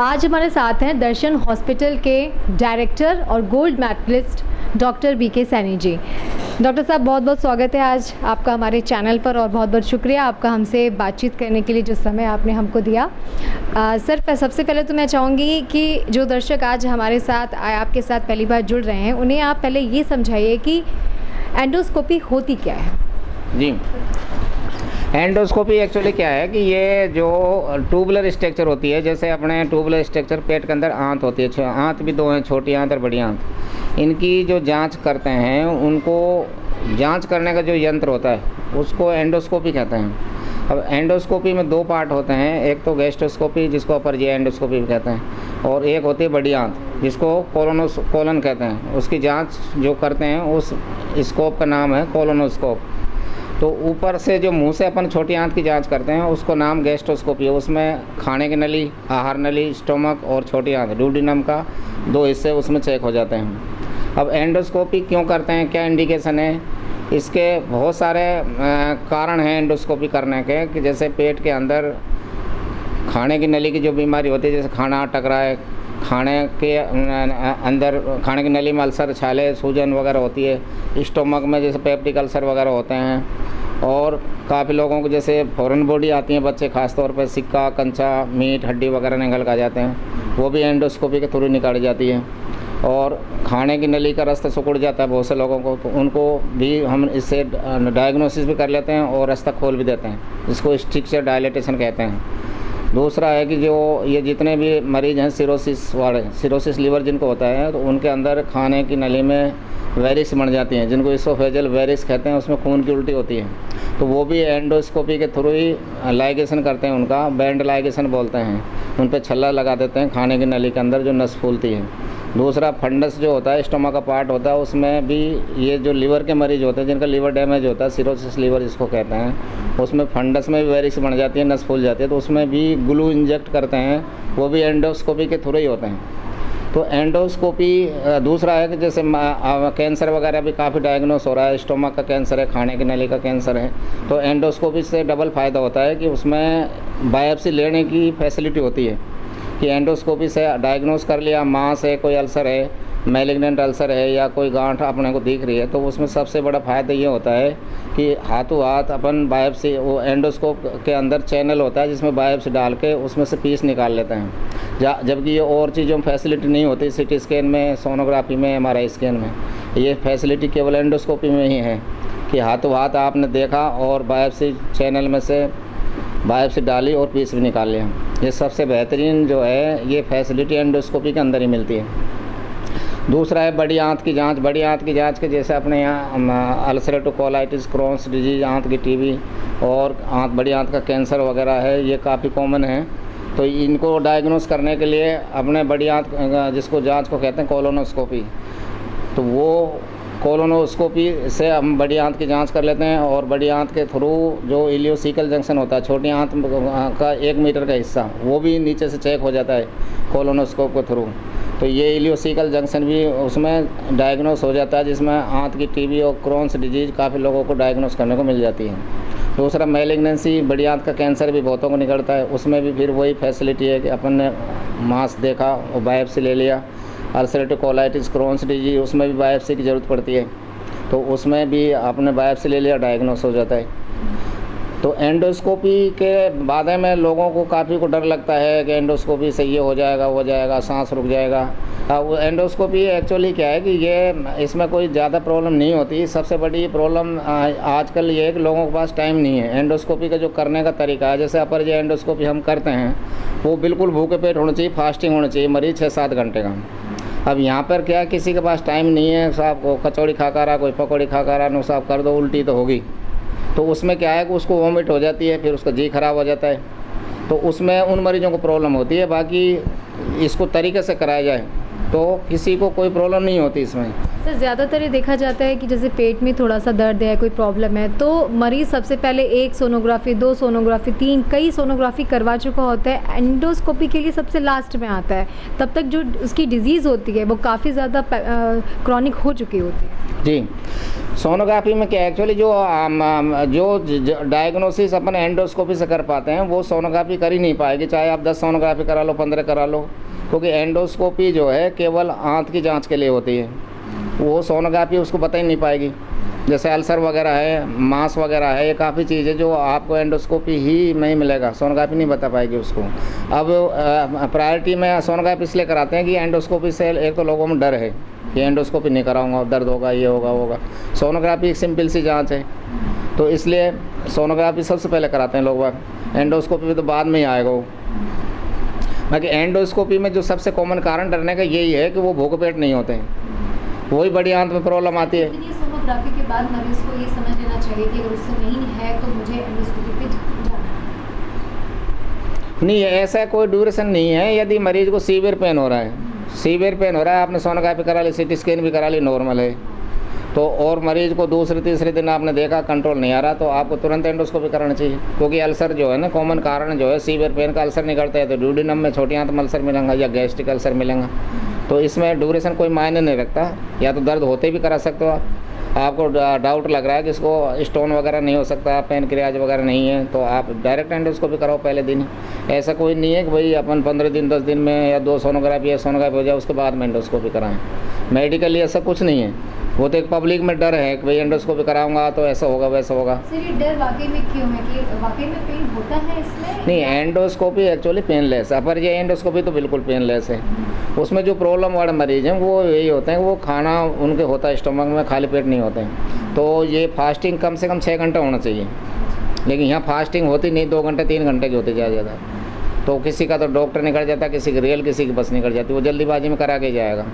आज हमारे साथ हैं दर्शन हॉस्पिटल के डायरेक्टर और gold medallist doctor BK Saini ji. Doctor साहब, बहुत बहुत स्वागत है आज आपका हमारे चैनल पर और बहुत बहुत शुक्रिया आपका हमसे बातचीत करने के लिए, जो समय आपने हमको दिया। सर, सबसे पहले तो मैं चाहूँगी कि जो दर्शक आज हमारे साथ आपके साथ पहली बार जुड़ रहे हैं, उन्हें आप पहले ये समझाइए कि एंडोस्कोपी होती क्या है। जी, एंडोस्कोपी एक्चुअली क्या है कि ये जो ट्यूबुलर स्ट्रक्चर होती है, जैसे अपने ट्यूबुलर स्ट्रक्चर पेट के अंदर आंत होती है, आंत भी दो हैं, छोटी आंत और बड़ी आंत। इनकी जो जांच करते हैं, उनको जांच करने का जो यंत्र होता है उसको एंडोस्कोपी कहते हैं। अब एंडोस्कोपी में दो पार्ट होते हैं, एक तो गैस्ट्रोस्कोपी जिसको अपर एंडोस्कोपी कहते हैं, और एक होती है बड़ी आंत जिसको कोलन कहते हैं। उसकी जांच जो करते हैं उस स्कोप का नाम है कोलोनोस्कोप। तो ऊपर से जो मुंह से अपन छोटी आंत की जांच करते हैं उसको नाम गैस्ट्रोस्कोपी है। उसमें खाने की नली, आहार नली, स्टोमक और छोटी आंत, ड्यूडेनम का दो हिस्से उसमें चेक हो जाते हैं। अब एंडोस्कोपी क्यों करते हैं, क्या इंडिकेशन है, इसके बहुत सारे कारण हैं एंडोस्कोपी करने के। कि जैसे पेट के अंदर खाने की नली की जो बीमारी होती है, जैसे खाना अटक रहा है, खाने के अंदर खाने की नली में अल्सर, छाले, सूजन वगैरह होती है, स्टोमक में जैसे पेप्टिक अल्सर वगैरह होते हैं, और काफ़ी लोगों को जैसे फॉरेन बॉडी आती हैं, बच्चे खास तौर पर सिक्का, कंचा, मीट, हड्डी वगैरह निकल कर जाते हैं, वो भी एंडोस्कोपी के थ्रू निकाली जाती है। और खाने की नली का रास्ता सिकुड़ जाता है बहुत से लोगों को, तो उनको भी हम इससे डायग्नोसिस भी कर लेते हैं और रास्ता खोल भी देते हैं, जिसको स्ट्रक्चर डायलेटेशन कहते हैं। दूसरा है कि जो ये जितने भी मरीज़ हैं सिरोसिस वाले, सिरोसिस लीवर जिनको होता है, तो उनके अंदर खाने की नली में वेरिस बन जाती हैं, जिनको इसोफेजल वेरिस कहते हैं, उसमें खून की उल्टी होती है। तो वो भी एंडोस्कोपी के थ्रू ही लाइगेशन करते हैं, उनका बैंड लाइगेशन बोलते हैं, उन पर छल्ला लगा देते हैं खाने की नली के अंदर जो नस फूलती है। दूसरा फंडस जो होता है, स्टोमक का पार्ट होता है, उसमें भी ये जो लीवर के मरीज़ होते हैं जिनका लीवर डैमेज होता है, सिरोसिस लीवर जिसको कहते हैं, उसमें फंडस में भी वेरिस बन जाती है, नस फूल जाती है, तो उसमें भी ग्लू इंजेक्ट करते हैं, वो भी एंडोस्कोपी के थ्रू ही होते हैं। तो एंडोस्कोपी दूसरा है कि जैसे कैंसर वगैरह भी काफ़ी डायग्नोस हो रहा है, स्टोमक का कैंसर है, खाने की नली का कैंसर है, तो एंडोस्कोपी से डबल फ़ायदा होता है कि उसमें बायोप्सी लेने की फैसिलिटी होती है। कि एंडोस्कोपी से डायग्नोस कर लिया, मांस से कोई अल्सर है, मैलिग्नेंट अल्सर है, या कोई गांठ अपने को दिख रही है, तो उसमें सबसे बड़ा फ़ायदा ये होता है कि हाथों हाथ अपन बायोप्सी, वो एंडोस्कोप के अंदर चैनल होता है जिसमें बायोप्सी डाल के उसमें से पीस निकाल लेते हैं। जबकि ये और चीज़ों में फैसिलिटी नहीं होती, सिटी स्कैन में, सोनोग्राफी में, MRI स्कैन में। ये फैसिलिटी केवल एंडोस्कोपी में ही है कि हाथों हाथ आपने देखा और बायोप्सी चैनल में से बायोप्सी डाली और पीस भी निकाल लिया। ये सबसे बेहतरीन जो है ये फैसिलिटी एंडोस्कोपी के अंदर ही मिलती है। दूसरा है बड़ी आंत की जांच। बड़ी आंत की जांच के जैसे अपने यहाँ अल्सरेटिव कोलाइटिस, क्रोन्स डिजीज, आंत की टीबी और बड़ी आंत का कैंसर वगैरह है, ये काफ़ी कॉमन है। तो इनको डायग्नोस करने के लिए अपने बड़ी आंत जिसको जांच को कहते हैं कोलोनोस्कोपी, तो वो कोलोनोस्कोपी से हम बड़ी आंत की जांच कर लेते हैं। और बड़ी आंत के थ्रू जो इलियोसिकल जंक्शन होता है, छोटी आंत का 1 मीटर का हिस्सा, वो भी नीचे से चेक हो जाता है कोलोनोस्कोप के थ्रू। तो ये इलियोसिकल जंक्शन भी उसमें डायग्नोस हो जाता है, जिसमें आंत की टीबी और क्रोन्स डिजीज काफ़ी लोगों को डायग्नोस करने को मिल जाती है। दूसरा मैलिग्नेंसी, बड़ी आंत का कैंसर भी बहुतों को निकलता है, उसमें भी फिर वही फैसिलिटी है कि अपन ने मांस देखा और बायोप्सी ले लिया। अल्सरेटिव कोलाइटिस, क्रोन्स डिजीज, उसमें भी बायोप्सी की ज़रूरत पड़ती है, तो उसमें भी आपने बायोप्सी ले लिया, डायग्नोस हो जाता है। तो एंडोस्कोपी के बारे में लोगों को काफ़ी को डर लगता है कि एंडोस्कोपी से ये हो जाएगा, सांस रुक जाएगा। वो एंडोस्कोपी एक्चुअली क्या है कि ये इसमें कोई ज़्यादा प्रॉब्लम नहीं होती। सबसे बड़ी प्रॉब्लम आजकल ये है कि लोगों के पास टाइम नहीं है। एंडोस्कोपी का जो करने का तरीका है, जैसे अपर जो एंडोस्कोपी हम करते हैं वो बिल्कुल भूखे पेट होना चाहिए, फास्टिंग होना चाहिए, मरीज 6-7 घंटे का। अब यहाँ पर क्या, किसी के पास टाइम नहीं है, साहब को कचौड़ी खा कर रहा, कोई पकौड़ी खा कर रहा, नो साहब कर दो, उल्टी तो होगी। तो उसमें क्या है कि उसको वॉमिट हो जाती है, फिर उसका जी खराब हो जाता है, तो उसमें उन मरीजों को प्रॉब्लम होती है। बाकी इसको तरीके से कराया जाए तो किसी को कोई प्रॉब्लम नहीं होती इसमें। सर ज़्यादातर ये देखा जाता है कि जैसे पेट में थोड़ा सा दर्द है, कोई प्रॉब्लम है, तो मरीज़ सबसे पहले 1 सोनोग्राफी, 2 सोनोग्राफी, 3 कई सोनोग्राफी करवा चुका होता है, एंडोस्कोपी के लिए सबसे लास्ट में आता है। तब तक जो उसकी डिज़ीज़ होती है वो काफ़ी ज़्यादा क्रॉनिक हो चुकी होती है। जी, सोनोग्राफी में क्या है एक्चुअली जो डायग्नोसिस अपन एंडोस्कोपी से कर पाते हैं वो सोनोग्राफी कर ही नहीं पाएगी, चाहे आप 10 सोनोग्राफी करा लो, 15 करा लो, क्योंकि एंडोस्कोपी जो है केवल आंत की जांच के लिए होती है। वो सोनोग्राफी उसको बता ही नहीं पाएगी। जैसे अल्सर वगैरह है, मांस वगैरह है, ये काफ़ी चीज़ें जो आपको एंडोस्कोपी ही में ही मिलेगा, सोनोग्राफी नहीं बता पाएगी उसको। अब प्रायोरिटी में सोनोग्राफी इसलिए कराते हैं कि एंडोस्कोपी से एक तो लोगों में डर है कि एंडोस्कोपी नहीं कराऊंगा, दर्द होगा, ये होगा होगा। सोनोग्राफी एक सिंपल सी जांच है, तो इसलिए सोनोग्राफी सबसे पहले कराते हैं लोग। एंडोस्कोपी भी तो बाद में ही आएगा वो। बाकी एंडोस्कोपी में जो सबसे कॉमन कारण डरने का यही है कि वो भूख पेट नहीं होते हैं, वही बड़ी आंत में प्रॉब्लम आती है। लेकिन ये सोनोग्राफी के बाद मरीज को ये समझ लेना चाहिए कि अगर उससे नहीं है तो मुझे एंडोस्कोपी पे जाना है। नहीं, ऐसा कोई ड्यूरेशन नहीं है। यदि मरीज को सीवियर पेन हो रहा है, सीवियर पेन हो रहा है, आपने सोनोग्राफी करा ली, सीटी स्कैन भी करा ली, नॉर्मल है, तो और मरीज को दूसरे तीसरे दिन आपने देखा कंट्रोल नहीं आ रहा, तो आपको तुरंत एंडोस्कोपी कराना चाहिए। क्योंकि अल्सर जो है ना, कॉमन कारण जो है सीवियर पेन का अल्सर निकलता है, तो ड्यूडिनम में छोटी आंत में अल्सर मिलेगा या गैस्ट्रिक अल्सर मिलेगा। तो इसमें ड्यूरेशन कोई मायने नहीं रखता। या तो दर्द होते भी करा सकते हो आपको डाउट लग रहा है कि इसको स्टोन वगैरह नहीं हो सकता, पेनक्रियाज वगैरह नहीं है, तो आप डायरेक्ट एंडोस्कोपी कराओ पहले दिन ही। ऐसा कोई नहीं है कि भाई अपन 15 दिन 10 दिन में या 2 सोनोग्राफी या सोनोग्राफी हो जाए उसके बाद में एंडोस्कोपी कराएं। मेडिकली ऐसा कुछ नहीं है। वो तो एक पब्लिक में डर है कि भाई एंडोस्कोपी कराऊंगा तो ऐसा होगा वैसा होगा। सर ये डर वाकई में क्यों है कि वाकई में पेन होता है इसमें? नहीं, एंडोस्कोपी एक्चुअली पेनलेस है। अपर ये एंडोस्कोपी तो बिल्कुल पेनलेस है। उसमें जो प्रॉब्लम वाले मरीज हैं वो यही होते हैं, वो खाना उनके होता है स्टमक में, खाली पेट नहीं होते हैं। तो ये फास्टिंग कम से कम 6 घंटे होना चाहिए, लेकिन यहाँ फास्टिंग होती नहीं, 2 घंटे 3 घंटे की होती ज़्यादा। तो किसी का तो डॉक्टर निकल जाता है, किसी की रेल, किसी की बस निकल जाती है, वो जल्दीबाजी में करा के जाएगा।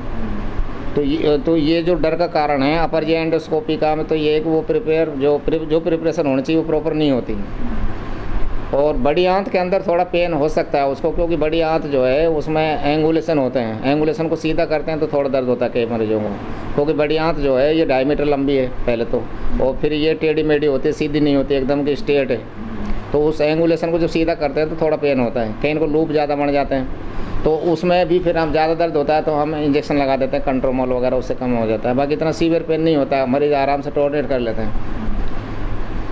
तो ये जो डर का कारण है अपर जे एंडोस्कोपी का, में तो ये है कि वो जो प्रिपरेशन होनी चाहिए वो प्रॉपर नहीं होती। और बड़ी आंत के अंदर थोड़ा पेन हो सकता है उसको, क्योंकि बड़ी आंत जो है उसमें एंगुलेशन होते हैं, एंगुलेशन को सीधा करते हैं तो थोड़ा दर्द होता है कई मरीजों को, क्योंकि बड़ी आंत जो है ये डायमीटर लंबी है पहले तो, और फिर ये टेढ़ी मेढ़ी होती है, सीधी नहीं होती, एकदम की स्ट्रेट है। तो उस एंगुलेशन को जब सीधा करते हैं तो थोड़ा पेन होता है, कहीं को लूप ज़्यादा बढ़ जाते हैं, तो उसमें भी फिर हम ज़्यादा दर्द होता है तो हम इंजेक्शन लगा देते हैं, कंट्रोमोल वगैरह, उससे कम हो जाता है। बाकी इतना सीवियर पेन नहीं होता है, मरीज़ आराम से टॉलरेट कर लेते हैं।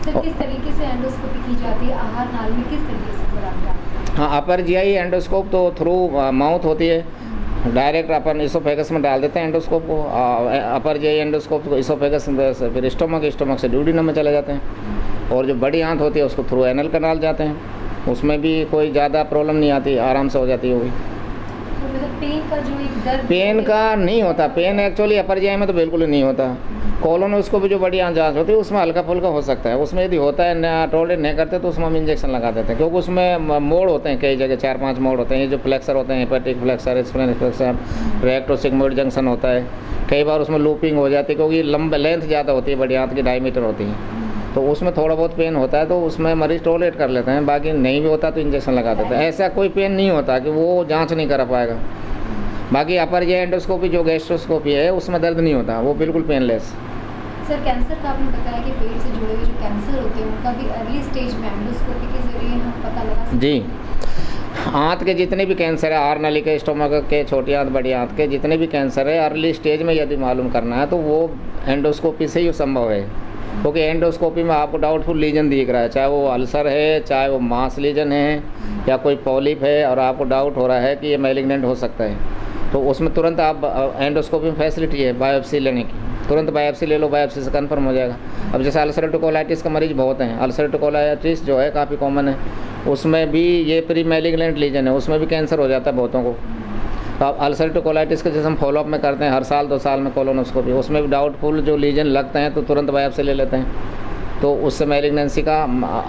सर किस तरीके से एंडोस्कोपी की जाती है, आहार नाल में किस तरीके से सर आप जानते हैं? हाँ, अपर जीआई एंडोस्कोप तो थ्रू माउथ होती है, डायरेक्ट अपन इसोफेगस में डाल देते हैं एंडोस्कोप को। अपर जीआई एंडोस्कोप को इसोफेगस से फिर स्टोमक से ड्यूडिनम में चले जाते हैं। और जो बड़ी आंत होती है उसको थ्रू एनल कैनाल जाते हैं, उसमें भी कोई ज़्यादा प्रॉब्लम नहीं आती, आराम से हो जाती है वो भी। पेन का जो एक दर्द, पेन का नहीं होता, पेन एक्चुअली अपर जीआई में तो बिल्कुल ही नहीं होता। कॉलोन उसको भी जो बड़ी जांच होती है उसमें हल्का फुल्का हो सकता है, उसमें यदि होता है टॉलरेट नहीं करते तो उसमें हम इंजेक्शन लगा देते हैं, क्योंकि उसमें मोड़ होते हैं, कई जगह 4-5 मोड़ होते हैं। ये जो फ्लेक्सर होते हैं, hepatic flexure, splenic flexure, rectosigmoid junction होता है, कई बार उसमें लूपिंग हो जाती है, क्योंकि लंबा लेंथ ज़्यादा होती है, बड़ी आंत की डायमीटर होती है, तो उसमें थोड़ा बहुत पेन होता है, तो उसमें मरीज टॉलरेट कर लेते हैं। बाकी नहीं भी होता तो इंजेक्शन लगा देते हैं। ऐसा कोई पेन नहीं होता कि वो जाँच नहीं करा पाएगा। बाकी अपर ये एंडोस्कोपी जो गैस्ट्रोस्कोपी है उसमें दर्द नहीं होता, वो बिल्कुल पेनलेस। सर कैंसर का आपने बताया कि पेट से जुड़े हुए जो कैंसर होते हैं उनका भी अर्ली स्टेज में एंडोस्कोपी के जरिए हम पता लगा सकते हैं? जी, आंत के जितने भी कैंसर है, आर नली के, स्टोमक के, छोटी आंत, बड़ी आंत के जितने भी कैंसर है, अर्ली स्टेज में यदि मालूम करना है तो वो एंडोस्कोपी से ही संभव है। क्योंकि एंडोस्कोपी में आपको डाउटफुल लीजन दिख रहा है, चाहे वो अल्सर है, चाहे वो मांस लीजन है, या कोई पॉलिप है, और आपको डाउट हो रहा है कि ये मैलिग्नेंट हो सकता है, तो उसमें तुरंत आप एंडोस्कोपी में फैसिलिटी है बायोप्सी लेने की, तुरंत बायोप्सी ले लो, बायोप्सी से कंफर्म हो जाएगा। अब जैसे अल्सरेटिव कोलाइटिस का मरीज बहुत हैं, अल्सरेटिव कोलाइटिस जो है काफ़ी कॉमन है, उसमें भी ये प्री मैलिग्नेंट लीजन है, उसमें भी कैंसर हो जाता है बहुतों को। तो अब अल्सरेटिव कोलाइटिस के जैसे हम फॉलोअप में करते हैं हर साल 2 साल में कोलोनोस्कोपी, उसमें भी डाउटफुल जो लीजन लगते हैं तो तुरंत बायोप्सी ले लेते हैं, तो उससे मैलिग्नेंसी का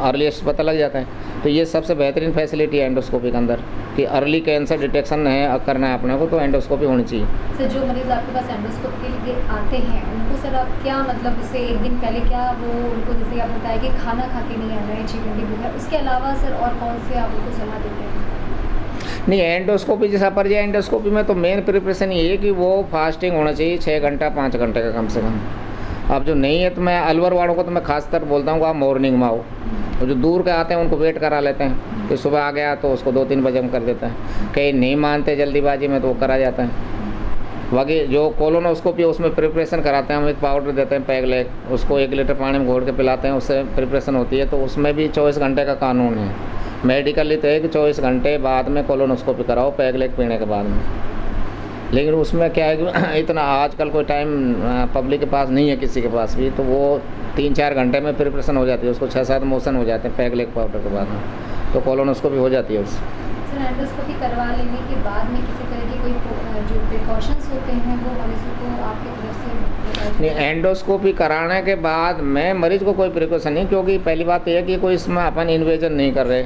अर्लीस्ट पता लग जाता है। तो ये सबसे बेहतरीन फैसिलिटी है एंडोस्कोपी के अंदर कि अर्ली कैंसर डिटेक्शन है करना है अपने को, तो एंडोस्कोपी होनी चाहिए। सर जो मरीज़ आपके पास एंडोस्कोपी के लिए आते हैं उनको सर आप क्या मतलब उससे एक दिन पहले क्या वो उनको जैसे आप बताया कि खाना खा के नहीं आना है, चिकन की भूख है, उसके अलावा सर और कौन से आप उनको सलाह देते हैं? नहीं, एंडोस्कोपी जैसा पर जे एंडोस्कोपी में तो मेन प्रिपरेशन ये है कि वो फास्टिंग होना चाहिए 6 घंटा 5 घंटे का कम से कम। अब जो नहीं है तो मैं अलवर वालों को तो मैं खासतर बोलता हूँ आप मॉर्निंग में आओ, और जो दूर के आते हैं उनको वेट करा लेते हैं कि सुबह आ गया तो उसको 2-3 बजे हम कर देते हैं। कहीं नहीं मानते जल्दीबाजी में तो वो करा जाता है। बाकी जो कोलोनोस्कोपी है उसमें प्रिपरेशन कराते हैं हम, एक पाउडर देते हैं पैगलेक, उसको 1 लीटर पानी में घोल के पिलाते हैं, उससे प्रिपरेशन होती है। तो उसमें भी 24 घंटे का कानून है। मेडिकली तो है कि 24 घंटे बाद में कोलोनोस्कोपी कराओ पैगलेक पीने के बाद में। लेकिन उसमें क्या है कि इतना आजकल कोई टाइम पब्लिक के पास नहीं है किसी के पास भी, तो वो 3-4 घंटे में प्रिपरेशन हो जाती है, उसको 6-7 मोशन हो जाते हैं पैगलेक पाउडर के बाद में, तो कोलोनोस्कोपी हो जाती है उससे। सर एंडोस्कोपी करवा लेने के बाद में किसी तरह के कोई जो प्रिकॉशंस होते हैं वो मरीजों को आपकी तरफ से? नहीं, एंडोस्कोपी कराने के बाद में मरीज को कोई प्रिकॉशन नहीं, क्योंकि पहली बात यह है कि कोई इसमें अपन इन्वेजन नहीं कर रहे,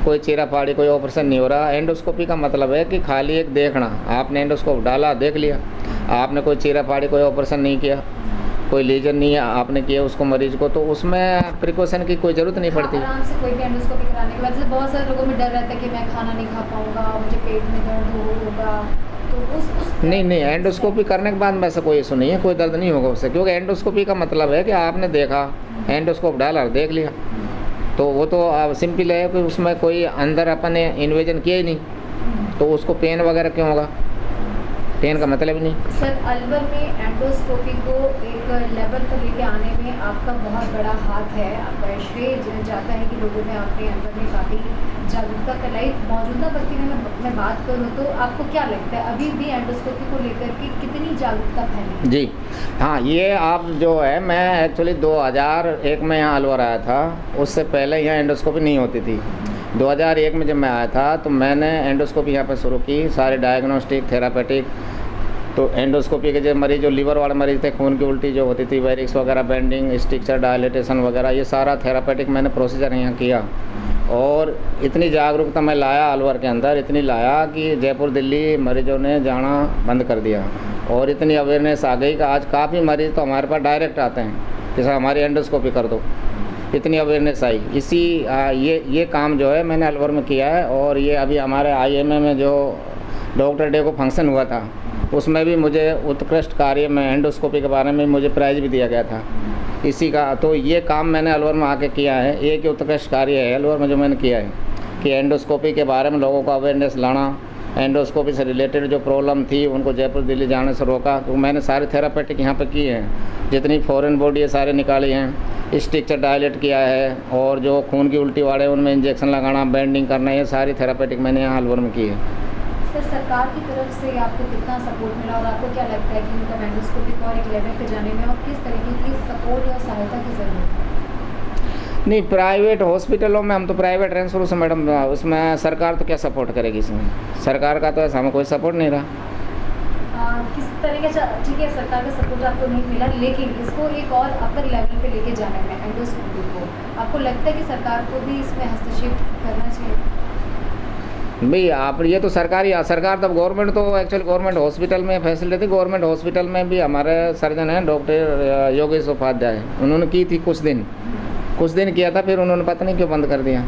कोई चीरा फाड़ी कोई ऑपरेशन नहीं हो रहा। एंडोस्कोपी का मतलब है कि खाली एक देखना, आपने एंडोस्कोप डाला देख लिया, आपने कोई चीरा फाड़ी कोई ऑपरेशन नहीं किया, कोई लीजन नहीं है आपने किया उसको मरीज को, तो उसमें प्रिकॉशन की कोई ज़रूरत नहीं पड़ती। आराम से कोई भी एंडोस्कोपी कराने के बाद, जैसे बहुत सारे लोगों में डर रहता है कि मैं खाना नहीं खा पाऊंगा, मुझे पेट में दर्द होगा, तो उस नहीं, एंडोस्कोपी करने के बाद में ऐसा कोई इशू नहीं है, कोई दर्द नहीं होगा उससे, क्योंकि एंडोस्कोपी का मतलब है कि आपने देखा, एंडोस्कोप डाला देख लिया, तो वो तो सिंपल है कि उसमें कोई अंदर अपन ने इन्वेजन किया ही नहीं, तो उसको पेन वगैरह क्यों होगा, पेन का मतलब ही नहीं। सर अलवर में एंडोस्कोपी को एक लेवल पर लेके आने में आपका बहुत बड़ा हाथ है, आपका श्रेय जाता है कि लोगों में आपने अलवर में काफ़ी जागरूकता फैलाई। मौजूदा वक्त में मैं बात करूँ तो आपको क्या लगता है अभी भी एंडोस्कोपी को लेकर के कितनी जागरूकता फैली? जी हाँ, ये आप जो है, मैं एक्चुअली 2001 में यहाँ अलवर आया था, उससे पहले यहाँ एंडोस्कोपी नहीं होती थी। 2001 में जब मैं आया था तो मैंने एंडोस्कोपी यहाँ पर शुरू की, सारे डायग्नोस्टिक थेरापेटिक। तो एंडोस्कोपी के जो मरीज, जो लीवर वाले मरीज थे, खून की उल्टी जो होती थी, वेरिक्स वगैरह, बेंडिंग, स्टिक्चर, डायलिटेशन वगैरह, ये सारा थेरापेटिक मैंने प्रोसीजर यहाँ किया। और इतनी जागरूकता मैं लाया अलवर के अंदर, इतनी लाया कि जयपुर दिल्ली मरीजों ने जाना बंद कर दिया, और इतनी अवेयरनेस आ गई कि आज काफ़ी मरीज तो हमारे पास डायरेक्ट आते हैं कि सर हमारी एंडोस्कोपी कर दो। इतनी अवेयरनेस आई, इसी ये काम जो है मैंने अलवर में किया है। और ये अभी हमारे IMA में जो डॉक्टर डे को फंक्शन हुआ था, उसमें भी मुझे उत्कृष्ट कार्य में एंडोस्कोपी के बारे में मुझे प्राइज़ भी दिया गया था इसी का। तो ये काम मैंने अलवर में आके किया है, एक उत्कृष्ट कार्य है अलवर में जो मैंने किया है कि एंडोस्कोपी के बारे में लोगों को अवेयरनेस लाना, एंडोस्कोपी से रिलेटेड जो प्रॉब्लम थी उनको जयपुर दिल्ली जाने से रोका। तो मैंने सारे थेरापेटिक यहाँ पे किए हैं, जितनी फॉरेन बॉडी है सारे निकाली हैं, स्टिक्चर डायलेट किया है, और जो खून की उल्टी वाले उनमें इंजेक्शन लगाना, बेंडिंग करना, ये सारी थेरापेटिक मैंने यहाँ अलवर में की है। सर सरकार की तरफ से आपको कितना सपोर्ट मिला और आपको क्या लगता है कि उनका एंडोस्कोपी को और एक लेवल पे जाने में और किस तरीके की सपोर्ट या सहायता की ज़रूरत है? नहीं, प्राइवेट हॉस्पिटलों में हम तो प्राइवेट रहें शुरू से मैडम, उसमें सरकार तो क्या सपोर्ट करेगी, इसमें सरकार का तो ऐसा हमें कोई सपोर्ट नहीं रहा। किस तरीके से, ठीक है सरकार का सपोर्ट आपको नहीं मिला, लेकिन इसको एक और अपर लेवल पे लेके जाने में एंडोस्कोपी को आपको लगता है कि सरकार को भी इसमें हस्तक्षेप करना चाहिए? भाई आप ये तो सरकार तब गवर्नमेंट तो एक्चुअली गवर्नमेंट हॉस्पिटल में फैसिलिटी थी। गवर्नमेंट हॉस्पिटल में भी हमारे सर्जन हैं डॉक्टर योगेश उपाध्याय, उन्होंने की थी कुछ दिन किया था, फिर उन्होंने पता नहीं क्यों बंद कर दिया।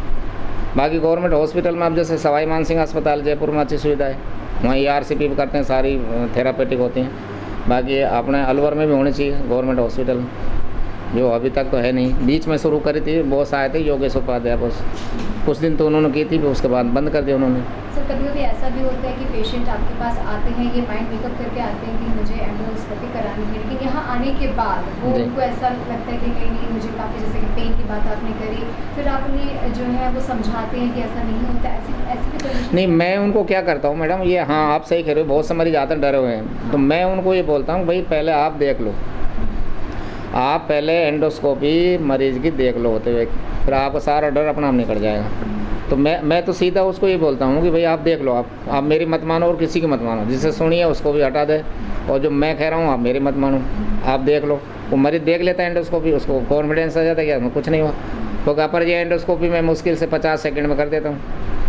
बाकी गवर्नमेंट हॉस्पिटल में अब जैसे सवाई मानसिंह अस्पताल जयपुर में अच्छी सुविधा है, वहाँ ERCP भी करते हैं, सारी थेरापेटिक होती हैं। बाकी अपने अलवर में भी होनी चाहिए गवर्नमेंट हॉस्पिटल, जो अभी तक तो है नहीं। बीच में शुरू करी थी, बहुत आए थे योगेश उपाध्याय, बस कुछ दिन तो उन्होंने की थी, फिर उसके बाद बंद कर दिया उन्होंने। सर कभी कभी ऐसा भी होता है कि पेशेंट आपके पास आते हैं, ये माइंड मेकअप करके आते हैं कि मुझे एंडोस्कोपी करानी है, लेकिन यहाँ आने के बाद वो उनको ऐसा लगता है कि कहीं नहीं, मुझे काफ़ी, जैसे कि पेन की बात आपने करी, फिर आप उन्हें जो है वो समझाते हैं कि ऐसा नहीं होता, ऐसी भी कंडीशन? नहीं, मैं उनको क्या करता हूँ मैडम, ये हाँ आप सही कह रहे हो, बहुत से मरीज आते डरे हुए हैं, तो मैं उनको ये बोलता हूँ भाई पहले आप देख लो, आप पहले एंडोस्कोपी मरीज़ की देख लो होते हुए, फिर आपका सारा डर अपना आप निकल जाएगा। तो मैं तो सीधा उसको ये बोलता हूँ कि भाई आप देख लो, आप मेरी मत मानो और किसी की मत मानो, जिसे सुनिए उसको भी हटा दे, और जो मैं कह रहा हूँ आप मेरी मत मानो, आप देख लो। वो मरीज़ देख लेता है एंडोस्कोपी, उसको कॉन्फिडेंस आ जाता है कि कुछ नहीं हुआ। तो अपर ये एंडोस्कोपी मैं मुश्किल से 50 सेकंड में कर देता हूँ,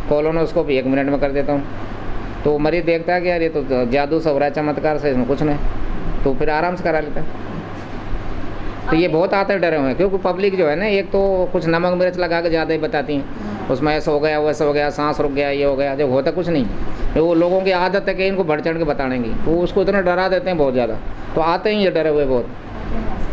कोलोनोस्कोपी 1 मिनट में कर देता हूँ। तो मरीज़ देखता है कि यार ये तो जादू से हो रहा है, चमत्कार से, इसमें कुछ नहीं, तो फिर आराम से करा लेता है। तो ये बहुत आते डरे हुए हैं, क्योंकि पब्लिक जो है ना, एक तो कुछ नमक मिर्च लगा के ज़्यादा ही बताती हैं, उसमें ऐसा हो गया वैसा हो गया, सांस रुक गया, ये हो गया, जब होता कुछ नहीं। तो वो लोगों की आदत है कि इनको बढ़ चढ़ के बताने की, तो उसको इतना डरा देते हैं बहुत ज़्यादा, तो आते ही ये डरे हुए बहुत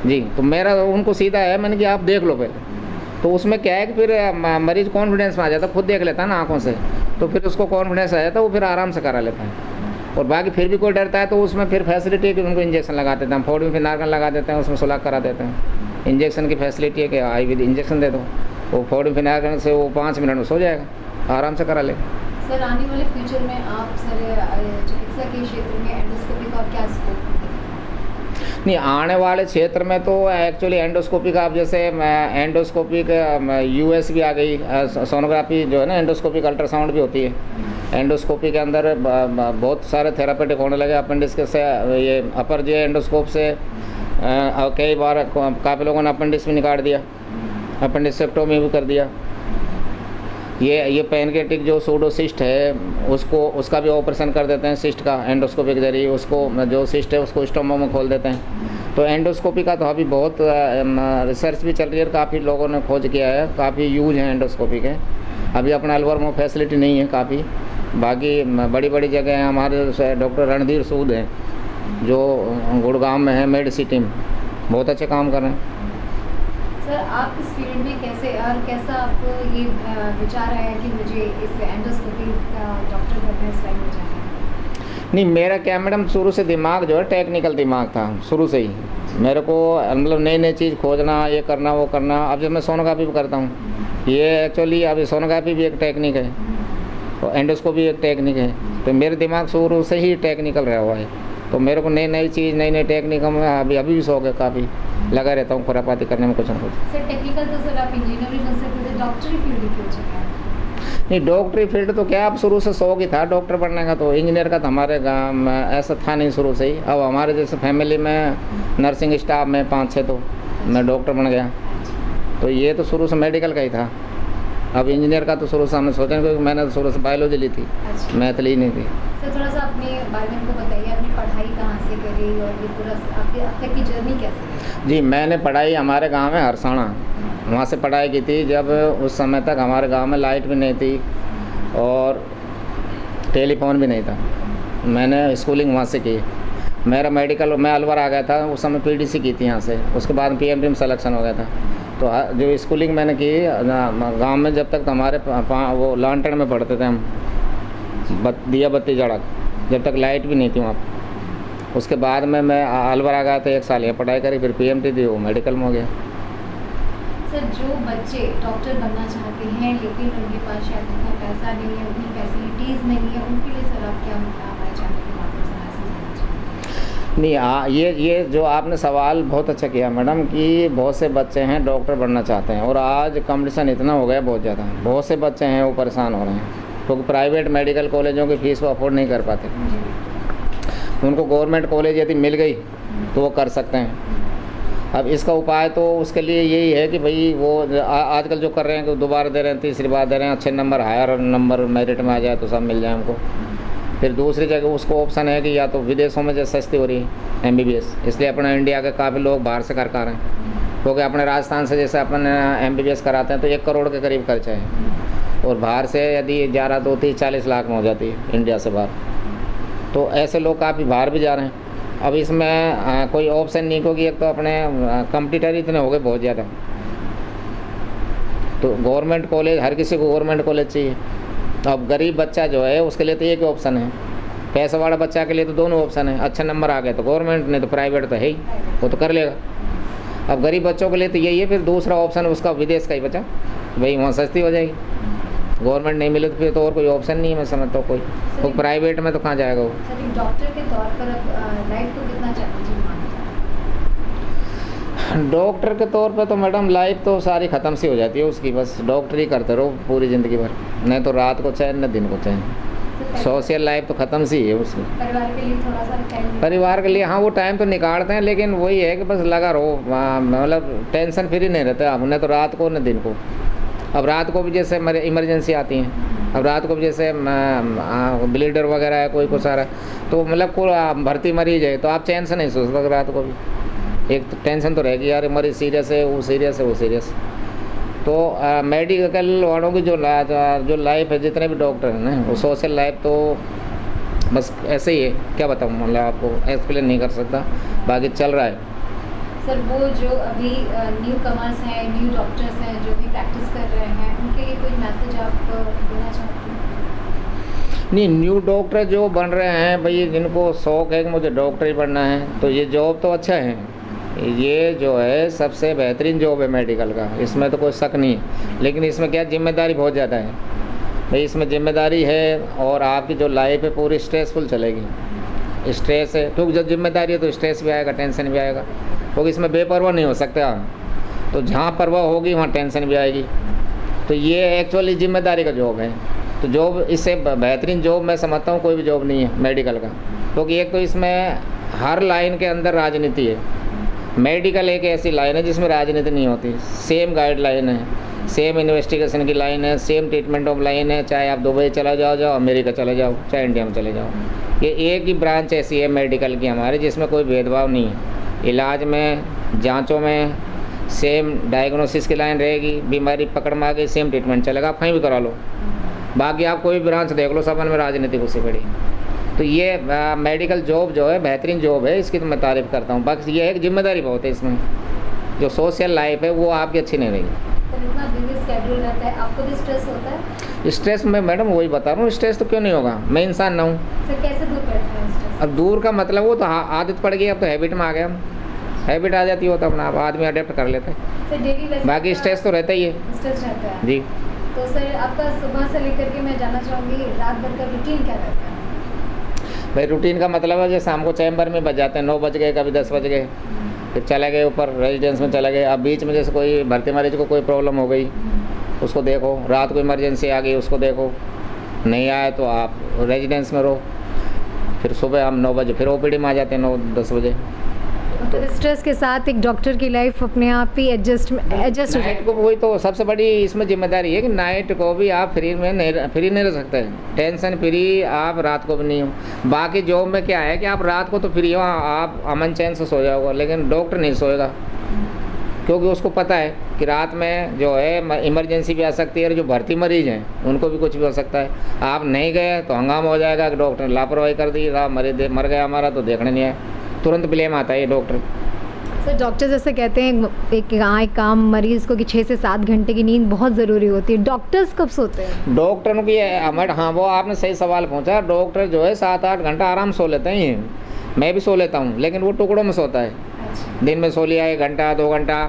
जी। तो मेरा उनको सीधा है, मैंने कि आप देख लो पहले। तो उसमें क्या है कि फिर मरीज़ कॉन्फिडेंस में आ जाता, खुद देख लेता है ना आँखों से, तो फिर उसको कॉन्फिडेंस आ जाता है, वो फिर आराम से करा लेता है। और बाकी फिर भी कोई डरता है तो उसमें फिर फैसिलिटी है कि उनको इंजेक्शन लगा देते हैं, फोर्डिनफेनार्कन लगा देते हैं, उसमें सुलह करा देते हैं। इंजेक्शन की फैसिलिटी है कि आईवी इंजेक्शन दे दो, वो फोर्डिनफेनार्कन से वो 5 मिनट में सो जाएगा, आराम से करा ले। सर आने वाले फ्यूचर में आप सर चिकित्सा के क्षेत्र में एंडोस्कोपी का क्या स्कोप नहीं, आने वाले क्षेत्र में तो एक्चुअली एंडोस्कोपी का, आप जैसे एंडोस्कोपी का यूएस भी आ गई, सोनोग्राफी जो है ना, एंडोस्कोपिक अल्ट्रासाउंड भी होती है। एंडोस्कोपी के अंदर बहुत सारे थेरापेटिक होने लगे। अपेंडिक्स से ये अपर जे एंडोस्कोप से कई बार काफ़ी लोगों ने अपेंडिक्स भी निकाल दिया, अपेंडिसेक्टोमी भी कर दिया। ये पैनक्रेटिक जो सूडोसिस्ट है उसका भी ऑपरेशन कर देते हैं, सिस्ट का एंडोस्कोपी के जरिए, उसको जो सिस्ट है उसको स्टोमा में खोल देते हैं। तो एंडोस्कोपी का तो अभी बहुत रिसर्च भी चल रही है, काफ़ी लोगों ने खोज किया है, काफ़ी यूज है एंडोस्कोपी के। अभी अपना अलवर में फैसिलिटी नहीं है काफ़ी, बाकी बड़ी बड़ी जगह हैं। हमारे डॉक्टर रणधीर सूद हैं जो गुड़गांव में है, मेड सिटी में, बहुत अच्छे काम कर रहे हैं। सर आप इस फील्ड में कैसे और कैसा आपको ये विचार आया कि मुझे इस एंडोस्कोपी का डॉक्टर बनना, इस लाइन में जाना है? नहीं, मेरा क्या मैडम, शुरू से दिमाग जो है टेक्निकल दिमाग था, शुरू से ही मेरे को मतलब नई नई चीज़ खोजना, ये करना वो करना। अब जब मैं सोनोग्राफी भी करता हूँ, ये एक्चुअली अभी सोनोग्राफी भी एक टेक्निक है और एंडोस्कोपी एक टेक्निक है, तो मेरे दिमाग शुरू से ही टेक्निकल रहा हुआ है। तो मेरे को नई नई चीज़, नई नई टेक्निक में अभी भी शौक है, काफ़ी लगा रहता हूँ खुरापाती करने में कुछ ना कुछ। सर टेक्निकल तो सर आप इंजीनियर भी बन सकते थे, डॉक्टरी फील्ड क्यों चुके हैं? नहीं, डॉक्टरी फील्ड तो क्या, अब शुरू से शौक ही था डॉक्टर बनने का, तो इंजीनियर का तो हमारे गाँव में ऐसा था नहीं शुरू से ही। अब हमारे जैसे फैमिली में नर्सिंग स्टाफ में 5-6 तो मैं डॉक्टर बन गया, तो ये तो शुरू से मेडिकल का ही था। अब इंजीनियर का तो शुरू से हमने सोचा, क्योंकि मैंने तो शुरू से बायोलॉजी ली थी, मैथ ली नहीं थी। सर थोड़ा सा अपने बारे में हमको बताइए, आपने पढ़ाई कहाँ से करी और ये पूरा आपके अब तक की जर्नी कैसे रही? जी, मैंने पढ़ाई हमारे गांव में हरसाणा, वहाँ से पढ़ाई की थी, जब उस समय तक हमारे गांव में लाइट भी नहीं थी और टेलीफोन भी नहीं था। मैंने स्कूलिंग वहाँ से की। मेरा मेडिकल, मैं अलवर आ गया था, उस समय पीडीसी की थी यहाँ से, उसके बाद पीएमटी में सिलेक्शन हो गया था। तो जो स्कूलिंग मैंने की गांव में, जब तक तो हमारे वो लालटेन में पढ़ते थे हम, दिया बत्ती जड़ा, जब तक लाइट भी नहीं थी वहाँ पर। उसके बाद में मैं अलवर आ गया था, 1 साल यहाँ पढ़ाई करी, फिर पीएमटी दी, वो मेडिकल में हो गया। सर जो बच्चे डॉक्टर बनना चाहते हैं लेकिन उनके पास शायद उतना पैसा नहीं है, उतनी फैसिलिटीज़ नहीं है, उनके लिए सर आप क्या हमारे चैनल के माध्यम से मैसेज देना चाहेंगे? नहीं, ये जो आपने सवाल बहुत अच्छा किया मैडम, कि बहुत से बच्चे हैं डॉक्टर बनना चाहते हैं, और आज कंपटीशन इतना हो गया बहुत ज़्यादा, बहुत से बच्चे हैं वो परेशान हो रहे हैं, क्योंकि प्राइवेट मेडिकल कॉलेजों की फ़ीस वो अफोर्ड नहीं कर पाते। उनको गवर्नमेंट कॉलेज यदि मिल गई तो वो कर सकते हैं। अब इसका उपाय तो उसके लिए यही है कि भाई वो आजकल जो कर रहे हैं कि दोबारा दे रहे हैं, तीसरी बार दे रहे हैं, अच्छे नंबर, हायर नंबर मेरिट में आ जाए तो सब मिल जाए हमको। फिर दूसरी जगह उसको ऑप्शन है कि या तो विदेशों में जैसे सस्ती हो रही है MBBS, इसलिए अपना इंडिया के काफ़ी लोग बाहर से कर रहे हैं, क्योंकि अपने राजस्थान से जैसे अपन MBBS कराते हैं तो 1 करोड़ के करीब खर्चा है, और बाहर से यदि जा रहा तो 30-40 लाख में हो जाती है इंडिया से बाहर। तो ऐसे लोग काफ़ी बाहर भी जा रहे हैं। अब इसमें कोई ऑप्शन नहीं, क्योंकि एक तो अपने कंपटीटर इतने हो गए बहुत ज़्यादा, तो गवर्नमेंट कॉलेज, हर किसी को गवर्नमेंट कॉलेज चाहिए। अब गरीब बच्चा जो है उसके लिए तो एक ही ऑप्शन है, पैसा वाला बच्चा के लिए तो दोनों ऑप्शन है, अच्छा नंबर आ गए तो गवर्नमेंट, नहीं तो प्राइवेट तो है ही, वो तो कर लेगा। अब गरीब बच्चों के लिए तो यही है, फिर दूसरा ऑप्शन उसका विदेश का ही बचा, भाई वहाँ सस्ती हो जाएगी। गवर्नमेंट नहीं मिले तो फिर तो और कोई ऑप्शन नहीं है, मैं समझता हूँ कोई, तो प्राइवेट में तो कहाँ जाएगा वो। सर एक डॉक्टर के तौर पर लाइफ को कितना चैलेंजिंग माना जाता है? डॉक्टर के तौर पे तो मैडम लाइफ तो सारी ख़त्म सी हो जाती है उसकी, बस डॉक्टर ही करते रहो पूरी ज़िंदगी भर, नहीं तो रात को चैन न दिन को चैन, सोशल लाइफ तो ख़त्म सी है उसकी। परिवार के लिए थोड़ा सा टाइम, परिवार के लिए हाँ वो टाइम तो निकालते हैं, लेकिन वही है कि बस लगा रहो, मतलब टेंशन फ्री नहीं रहता अब, न तो रात को न दिन को। अब रात को भी जैसे इमरजेंसी आती हैं, अब रात को भी जैसे ब्लीडर वगैरह है कोई को सारा, तो मतलब कोई भर्ती मरीज है तो आप चैन से नहीं सो सकते रात को भी, एक तो टेंशन तो रहेगी यार मरीज सीरियस है, वो सीरियस है, वो सीरियस। तो मेडिकल वालों की जो लाइफ है, जितने भी डॉक्टर हैं ना, वो सोशल लाइफ तो बस ऐसे ही है, क्या बताऊँ, मतलब आपको एक्सप्लेन नहीं कर सकता, बाकी चल रहा है। सर वो जो अभी न्यू कमर्स हैं, न्यू डॉक्टर्स हैं जो भी प्रैक्टिस कर रहे हैं, उनके लिए कोई मैसेज आप देना चाहते हैं? नहीं, न्यू डॉक्टर जो बन रहे हैं भाई, जिनको शौक़ है कि मुझे डॉक्टर ही बनना है, तो ये जॉब तो अच्छा है, ये जो है सबसे बेहतरीन जॉब है मेडिकल का, इसमें तो कोई शक नहीं है। लेकिन इसमें क्या जिम्मेदारी बहुत ज़्यादा है भाई, इसमें जिम्मेदारी है और आपकी जो लाइफ है पूरी स्ट्रेसफुल चलेगी। स्ट्रेस है क्योंकि जब जिम्मेदारी है तो स्ट्रेस भी आएगा, टेंशन भी आएगा, क्योंकि इसमें बेपरवाह नहीं हो सकता। तो जहाँ परवाह होगी वहाँ टेंशन भी आएगी। तो ये एक्चुअली जिम्मेदारी का जॉब है। तो जॉब इससे बेहतरीन जॉब मैं समझता हूँ कोई भी जॉब नहीं है मेडिकल का, क्योंकि एक तो इसमें हर लाइन के अंदर राजनीति है। मेडिकल एक ऐसी लाइन है जिसमें राजनीति नहीं होती, सेम गाइडलाइन है, सेम इन्वेस्टिगेशन की लाइन है, सेम ट्रीटमेंट ऑफ लाइन है, चाहे आप दुबई चला जाओ, अमेरिका चले जाओ, चाहे इंडिया में चले जाओ। ये एक ही ब्रांच ऐसी है मेडिकल की हमारे जिसमें कोई भेदभाव नहीं है। इलाज में, जांचों में सेम डायग्नोसिस की लाइन रहेगी, बीमारी पकड़ में आ गई सेम ट्रीटमेंट चलेगा, आप कहीं भी करा लो। बाकी आप कोई भी ब्रांच देख लो, सब में राजनीति घुसी पड़ी। तो ये मेडिकल जॉब जो है बेहतरीन जॉब है, इसकी तो मैं तारीफ़ करता हूँ। बाकी ये है कि जिम्मेदारी बहुत है इसमें, जो सोशल लाइफ है वो आपकी अच्छी नहीं रहेगी। इतना बिजी स्केड्यूल रहता है, आपको भी स्ट्रेस होता है? स्ट्रेस में मैडम वही बता रहा हूँ, स्ट्रेस तो क्यों नहीं होगा, मैं इंसान ना हूँ। सर कैसे दूर करते हैं स्ट्रेस? अब दूर का मतलब वो तो आदत पड़ गई, अब तो हैबिट में आ गया हम, हैबिट आ जाती हो तो अपना आप आदमी अडेप्ट कर लेते हैं। सर डेली वैसे बाकी स्ट्रेस तो रहता ही है। स्ट्रेस रहता है जी। तो सर आपका सुबह से लेकर के मैं जानना चाहूँगी रात भर का रूटीन क्या रहता है? भाई रूटीन का मतलब है जो शाम को चैम्बर में बज जाते हैं, 9 बज गए, कभी 10 बज गए, फिर चले गए ऊपर रेजिडेंस में चले गए। अब बीच में जैसे कोई भर्ती मरीज को कोई प्रॉब्लम हो गई उसको देखो, रात को इमरजेंसी आ गई उसको देखो, नहीं आए तो आप रेजिडेंस में रहो, फिर सुबह हम 9 बजे फिर ओपीडी में आ जाते हैं, 9-10 बजे। तो स्ट्रेस के साथ एक डॉक्टर की लाइफ अपने आप ही एडजस्ट हो जाती नाइट को वही तो सबसे बड़ी इसमें जिम्मेदारी है कि नाइट को भी आप फ्री नहीं रह सकते, टेंशन फ्री आप रात को भी नहीं हो। बाकी जॉब में क्या है कि आप रात को तो फ्री हो, आप अमन चैन से सो जाओगे, लेकिन डॉक्टर नहीं सोएगा, क्योंकि उसको पता है कि रात में जो है इमरजेंसी भी आ सकती है और जो भर्ती मरीज हैं उनको भी कुछ भी हो सकता है। आप नहीं गए तो हंगामा हो जाएगा कि डॉक्टर ने लापरवाही कर दी, मरीज मर गया हमारा तो देखने नहीं आया, तुरंत ब्लेम आता है ये डॉक्टर। सर डॉक्टर जैसे कहते हैं एक काम मरीज़ को कि 6 से 7 घंटे की नींद बहुत ज़रूरी होती है, डॉक्टर्स कब सोते हैं? डॉक्टरों की हाँ वो आपने सही सवाल पूछा। डॉक्टर जो है 7-8 घंटा आराम सो लेते हैं, मैं भी सो लेता हूँ, लेकिन वो टुकड़ों में सोता है। अच्छा। दिन में सो लिया 1 घंटा 2 घंटा,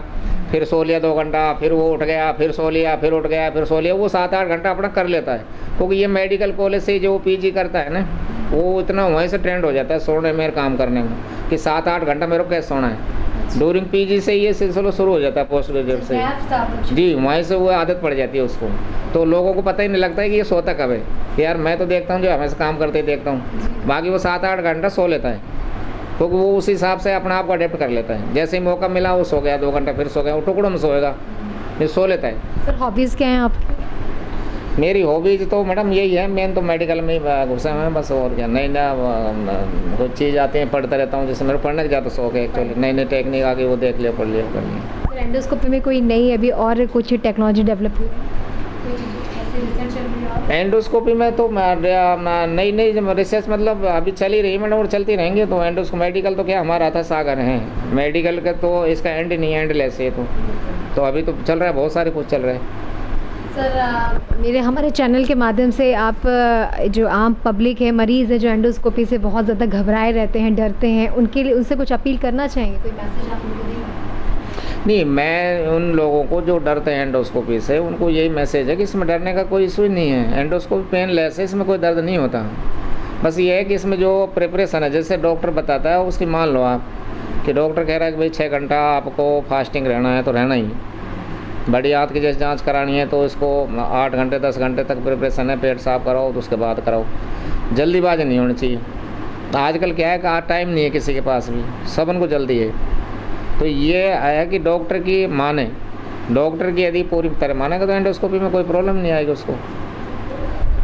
फिर सो लिया 2 घंटा, फिर वो उठ गया, फिर सो लिया, फिर उठ गया, फिर सो लिया, वो 7-8 घंटा अपना कर लेता है। क्योंकि ये मेडिकल कॉलेज से जो पीजी करता है ना, वो इतना वहीं से ट्रेंड हो जाता है सोने में, काम करने में, कि 7-8 घंटा मेरे को कैसे सोना है। ड्यूरिंग पीजी से ये सिलसिला शुरू हो जाता है, पोस्ट ग्रेजुएट से जी, वहीं से वो आदत पड़ जाती है उसको। तो लोगों को पता ही नहीं लगता है कि ये सोता कब है। यार मैं तो देखता हूँ जो हमेशा काम करते ही देखता हूँ, बाकी वो 7-8 घंटा सो लेता है, क्योंकि वो उस हिसाब से अपने आप को अडेप्ट कर लेता है। जैसे ही मौका मिला वो सो गया, 2 घंटा फिर सो गया, वो टुकड़ों में सोएगा, ये सो लेता है। सर हॉबीज़ क्या हैं आपकी? मेरी हॉबीज तो मैडम यही है, मेन तो मेडिकल में ही घुसा हुआ है बस, और क्या। नई कुछ चीज़ आती हैं पढ़ता रहता हूँ, जैसे मेरे पढ़ने का ज़्यादा शौक है एक्चुअली, नई टेक्निक आ गई वो देख लिया, पढ़ लिया, कर लिया। सर एंडोस्कोपी में कोई नई अभी और कुछ टेक्नोलॉजी डेवलप हुई है? एंडोस्कोपी में तो नई रिसर्च मतलब अभी चल ही रही है मैडम, और चलती रहेंगे। तो एंडोस्कोपी मेडिकल तो क्या हमारा था सागर है, मेडिकल का तो इसका एंड नहीं है, एंडलेस है। तो अभी तो चल रहा है, बहुत सारे कुछ चल रहे हैं। सर हमारे चैनल के माध्यम से आप जो आम पब्लिक है, मरीज़ है जो एंडोस्कोपी से बहुत ज़्यादा घबराए रहते हैं, डरते हैं, उनके लिए उनसे कुछ अपील करना चाहेंगे, कोई मैसेज आप उनको देंगे? नहीं, मैं उन लोगों को जो डरते हैं एंडोस्कोपी से, उनको यही मैसेज है कि इसमें डरने का कोई इशू ही नहीं है। एंडोस्कोपी पेनलेस है, इसमें कोई दर्द नहीं होता। बस ये है कि इसमें जो प्रिपरेशन है, जैसे डॉक्टर बताता है उसकी मान लो आप, कि डॉक्टर कह रहा है कि भाई 6 घंटा आपको फास्टिंग रहना है तो रहना ही। बड़ी आंत की जैसे जांच करानी है तो इसको 8 घंटे 10 घंटे तक प्रिपरेशन है, पेट साफ कराओ तो उसके बाद कराओ, जल्दीबाजी नहीं होनी चाहिए। आजकल क्या है कि टाइम नहीं है किसी के पास भी, सब उनको जल्दी है। तो ये आया कि डॉक्टर की माने, डॉक्टर की यदि पूरी तरह मानेगा तो एंडोस्कोपी में कोई प्रॉब्लम नहीं आएगी उसको।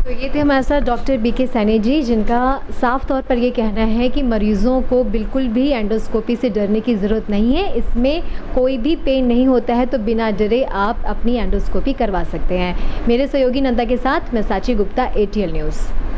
तो ये थे हमारे साथ डॉक्टर बीके सैनी जी, जिनका साफ तौर पर ये कहना है कि मरीज़ों को बिल्कुल भी एंडोस्कोपी से डरने की ज़रूरत नहीं है। इसमें कोई भी पेन नहीं होता है, तो बिना डरे आप अपनी एंडोस्कोपी करवा सकते हैं। मेरे सहयोगी नंदा के साथ मैं साची गुप्ता, ATL न्यूज़।